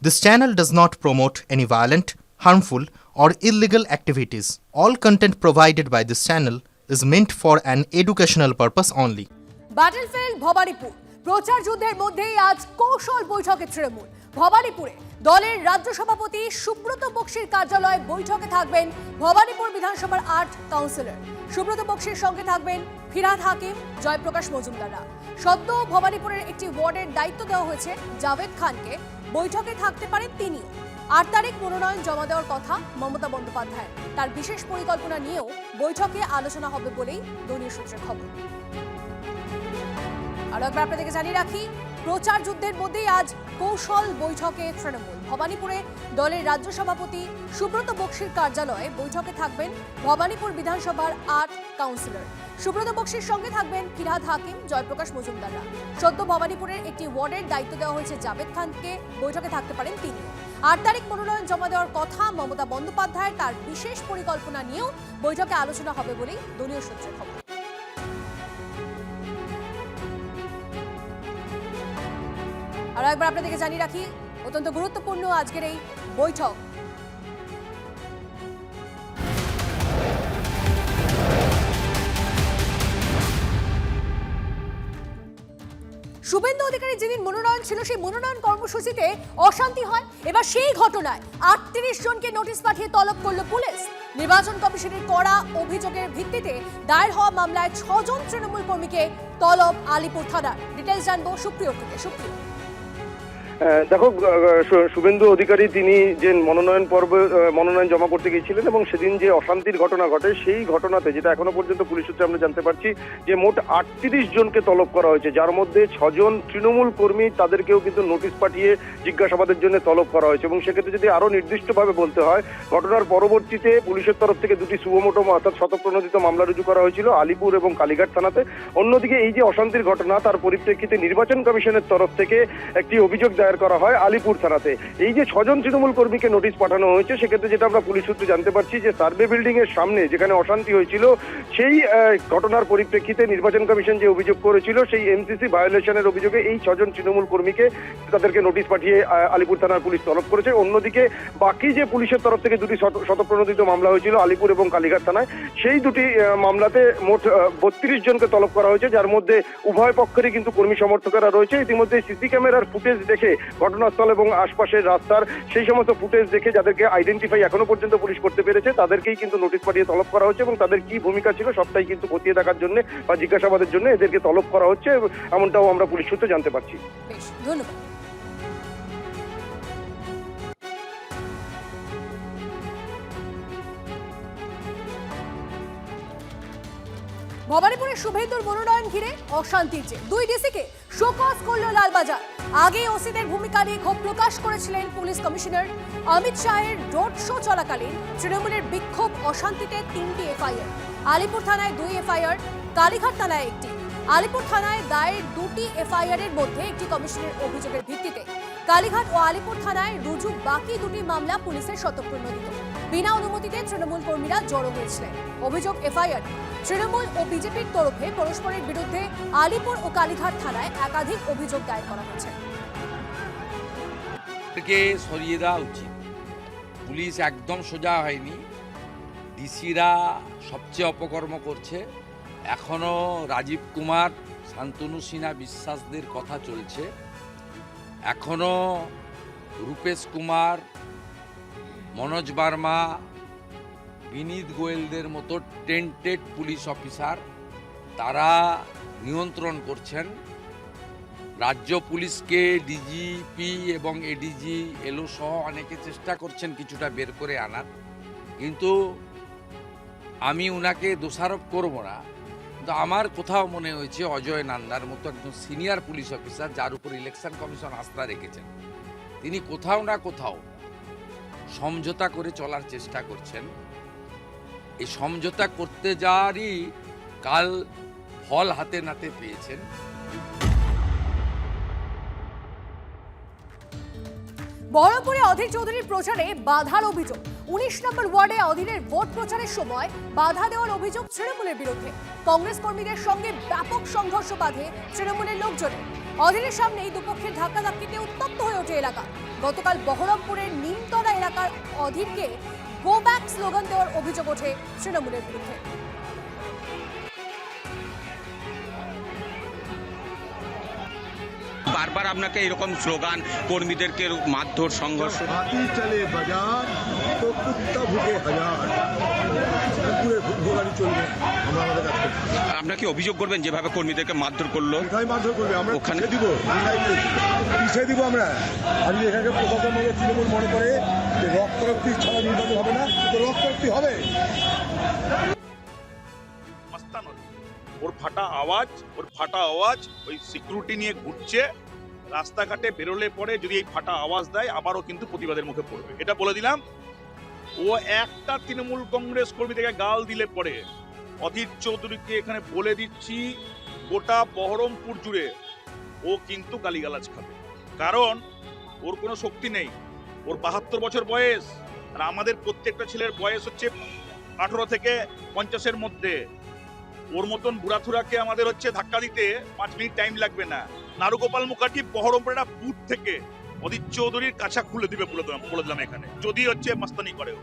This channel does not promote any violent, harmful, or illegal activities. All content provided by this channel is meant for an educational purpose only. Battlefield Bhabanipur প্রচার যুদ্ধের মধ্যেই আজ কৌশল বৈঠকে তৃণমূল। ভবানীপুরে দলের রাজ্য সভাপতি সুব্রত বক্সির কার্যালয়ে বৈঠকে থাকবেন ভবানীপুর বিধানসভার ৮ কাউন্সিলর। সুব্রত বক্সির সঙ্গে থাকবেন ফিরহাদ হাকিম, জয়প্রকাশ মজুমদাররা। সদ্য ভবানীপুরের একটি ওয়ার্ডের দায়িত্ব দেওয়া হয়েছে জাভেদ খানকে। বৈঠকে থাকতে পারেন তিনিও। ৮ তারিখ মনোনয়ন জমা দেওয়ার কথা মমতা বন্দ্যোপাধ্যায়। তার বিশেষ পরিকল্পনা নিয়েও বৈঠকে আলোচনা হবে বলেই দলীয় সূত্রে খবর। আর একবার আপনাদেরকে জানিয়ে রাখি, প্রচার যুদ্ধের মধ্যেই আজ কৌশল বৈঠকে তৃণমূল। ভবানীপুরে দলের রাজ্য সভাপতি সুব্রত বক্সির কার্যালয়ে বৈঠকে থাকবেন ভবানীপুর বিধানসভার ৮ কাউন্সিলর। সুব্রত বক্সির সঙ্গে থাকবেন ফিরহাদ হাকিম, জয়প্রকাশ মজুমদাররা। সদ্য ভবানীপুরের একটি ওয়ার্ডের দায়িত্ব দেওয়া হয়েছে জাভেদ খানকে। বৈঠকে থাকতে পারেন তিনি। ৮ তারিখ মনোনয়ন জমা দেওয়ার কথা মমতা বন্দ্যোপাধ্যায়। তার বিশেষ পরিকল্পনা নিয়েও বৈঠকে আলোচনা হবে বলেই দলীয় সূত্রে খবর। আর একবার আপনাদেরকে জানিয়ে রাখি, অত্যন্ত গুরুত্বপূর্ণ আজকের এই বৈঠক। শুভেন্দু অধিকারী যেদিন মনোনয়ন ছিল, সেই মনোনয়ন কর্মসূচিতে অশান্তি হয়। এবার সেই ঘটনায় ৩৮ জনকে নোটিশ পাঠিয়ে তলব করল পুলিশ। নির্বাচন কমিশনের করা অভিযোগের ভিত্তিতে দায়ের হওয়া মামলায় ৬ জন তৃণমূল কর্মীকে তলব আলিপুর থানার। ডিটেইলস জানবো সুপ্রিয় থেকে। সুপ্রিয়, দেখো, শুভেন্দু অধিকারী তিনি যে মনোনয়ন জমা করতে গিয়েছিলেন এবং সেদিন যে অশান্তির ঘটনা ঘটে, সেই ঘটনাতে যেটা এখনো পর্যন্ত পুলিশ সূত্রে আমরা জানতে পারছি যে মোট ৩৮ জনকে তলব করা হয়েছে, যার মধ্যে ৬ জন তৃণমূল কর্মী, তাদেরকেও কিন্তু নোটিশ পাঠিয়ে জিজ্ঞাসাবাদের জন্য তলব করা হয়েছে। এবং সেক্ষেত্রে যদি আরো নির্দিষ্টভাবে বলতে হয়, ঘটনার পরবর্তীতে পুলিশের তরফ থেকে ২টি সুমোটো অর্থাৎ স্বতঃপ্রণোদিত মামলা রুজু করা হয়েছিল আলিপুর এবং কালীঘাট থানাতে। অন্যদিকে এই যে অশান্তির ঘটনা, তার পরিপ্রেক্ষিতে নির্বাচন কমিশনের তরফ থেকে একটি অভিযোগ দায়ের করা হয় আলিপুর থানাতে। এই যে ৬ জন তৃণমূল কর্মীকে নোটিশ পাঠানো হয়েছে, সেক্ষেত্রে যেটা আমরা পুলিশ সূত্রে জানতে পারছি যে সার্ভে বিল্ডিং এর সামনে যেখানে অশান্তি হয়েছিল, সেই ঘটনার পরিপ্রেক্ষিতে নির্বাচন কমিশন যে অভিযোগ করেছিল, সেই এমসিসি ভায়োলেশনের অভিযোগে এই ৬ জন তৃণমূল কর্মীকে তাদেরকে নোটিশ পাঠিয়ে আলিপুর থানার পুলিশ তলব করেছে। অন্যদিকে বাকি যে পুলিশের তরফ থেকে ২টি স্বতঃপ্রণোদিত মামলা হয়েছিল আলিপুর এবং কালীঘাট থানায়, সেই ২টি মামলাতে মোট ৩২ জনকে তলব করা হয়েছে, যার মধ্যে উভয় পক্ষেরই কিন্তু কর্মী সমর্থকেরা রয়েছে। ইতিমধ্যে সিসি ক্যামেরার ফুটেজ দেখে ঘটনাস্থল এবং আশপাশের রাস্তার সেই সমস্ত ফুটেজ দেখে যাদেরকে আইডেন্টিফাই এখনো পর্যন্ত পুলিশ করতে পেরেছে, তাদেরকেই কিন্তু নোটিশ পাঠিয়ে তলব করা হচ্ছে এবং তাদের কি ভূমিকা ছিল সবটাই কিন্তু খতিয়ে দেখার জন্য বা জিজ্ঞাসাবাদের জন্য এদেরকে তলব করা হচ্ছে, এমনটাও আমরা পুলিশ সূত্রে জানতে পারছি। বেশ, ধন্যবাদ। ভবানীপুরে শুভেন্দুর মনোনয়ন ঘিরে অশান্তির যে ২ ডিসিকে শোকজ করল লালবাজার। আগে ওসিদের ভূমিকা নিয়ে ক্ষোভ প্রকাশ করেছিলেন পুলিশ কমিশনার। অমিত শাহের রোড শো চলাকালীন তৃণমূলের বিক্ষোভ অশান্তিতে ৩টি এফআইআর। আলিপুর থানায় ২ এফআইআর, কালীঘাট থানায় ১টি। আলিপুর থানায় দায়ের ২টি এফআইআর এর মধ্যে একটি কমিশনের অভিযোগের ভিত্তিতে। কালীঘাট ও আলিপুর থানায় রুজু বাকি ২টি মামলা পুলিশের স্বতঃপ্রণোদিত। বিনা অনুমতিতে তৃণমূল কর্মীরা জড়ো হয়েছিলেন। অভিযোগ এফআইআর, তৃণমূল ও বিজেপির তরফে পরস্পরের বিরুদ্ধে আলিপুর ও কালীঘাট থানায় একাধিক অভিযোগ দায়ের করা হয়েছে। সরিয়ে দেওয়া উচিত। পুলিশ একদম সোজা হয়নি, ডিসিরা সবচেয়ে অপকর্ম করছে। এখনো রাজীব কুমার, শান্তনু সিনহা বিশ্বাসদের কথা চলছে। এখনো রূপেশ কুমার, মনোজ বার্মা, বিনীত গোয়েলদের মতো টেন্টেড পুলিশ অফিসার তারা নিয়ন্ত্রণ করছেন। রাজ্য পুলিশকে ডিজিপি এবং এডিজি এলও সহ অনেকে চেষ্টা করছেন কিছুটা বের করে আনার, কিন্তু আমি উনাকে দোষারোপ করব না। কিন্তু আমার কোথাও মনে হয়েছে অজয় নান্দার মতো একজন সিনিয়র পুলিশ অফিসার, যার উপর ইলেকশন কমিশন আস্থা রেখেছেন, তিনি কোথাও না কোথাও সমঝোতা করে চলার চেষ্টা করছেন। এই সমঝোতা করতে যাওয়ারই কাল ফল হাতে নাতে পেয়েছেন। বহরমপুরে অধীর চৌধুরীর প্রচারে বাধার অভিযোগ। ১৯ নম্বর ওয়ার্ডে অধীরের ভোট প্রচারের সময় বাধা দেওয়ার অভিযোগ তৃণমূলের বিরুদ্ধে। কংগ্রেস কর্মীদের সঙ্গে ব্যাপক সংঘর্ষ বাধে তৃণমূলের লোকজনের। অধীরের সামনেই দুপক্ষের ধাক্কাধাক্কিতে উত্তপ্ত হয়ে ওঠে এলাকা। গতকাল বহরমপুরের নিমতলা এলাকার অধীরকে গো ব্যাক স্লোগান দেওয়ার অভিযোগ ওঠে তৃণমূলের বিরুদ্ধে। বারবার আপনাকে এরকম স্লোগান, কর্মীদেরকে মারধর, সংঘর্ষ। হাতি চলে বাজার তো কুত্তা ভুকে হাজার, কুকুরের ভোগাড়ি চলবে। আমরা আমাদের কাছে আপনাকে অভিযোগ করবেন যেভাবে কর্মীদেরকে মারধর করলো? কোথায় মারধর করবে? আমরা ওখানে পিছিয়ে দিব, পিছিয়ে দিব আমরা। আর এখানে প্রশাসন মনে তৃণমূল মনে করে যে রক্তারক্তি ছাড়া নির্বাচন হবে না, তো রক্তারক্তি হবে। ওর ফাটা আওয়াজ ওই সিকিউরিটি নিয়ে ঘুরছে, রাস্তাঘাটে বেরোলে পরে যদি এই ফাটা আওয়াজ দেয় আবারও কিন্তু প্রতিবাদের মুখে পড়বে, এটা বলে দিলাম। ও একটা তৃণমূল কংগ্রেস কর্মী থেকে গাল দিলে পরে অধীর চৌধুরীকে এখানে বলে দিচ্ছি গোটা বহরমপুর জুড়ে ও কিন্তু গালিগালাজ খাবে, কারণ ওর কোনো শক্তি নেই। ওর 72 বছর বয়স, আর আমাদের প্রত্যেকটা ছেলের বয়স হচ্ছে 18 থেকে 50-এর মধ্যে। ওর মতন বুড়াথুরাকে আমাদের হচ্ছে ধাক্কা দিতে 5 মিনিট টাইম লাগবে না। নারুগোপাল মুখার্জি বহরমপুরের বুথ থেকে অধীর চৌধুরীর কাছা খুলে দিবে বলে দিলাম এখানে, যদি হচ্ছে মাস্তানি করে।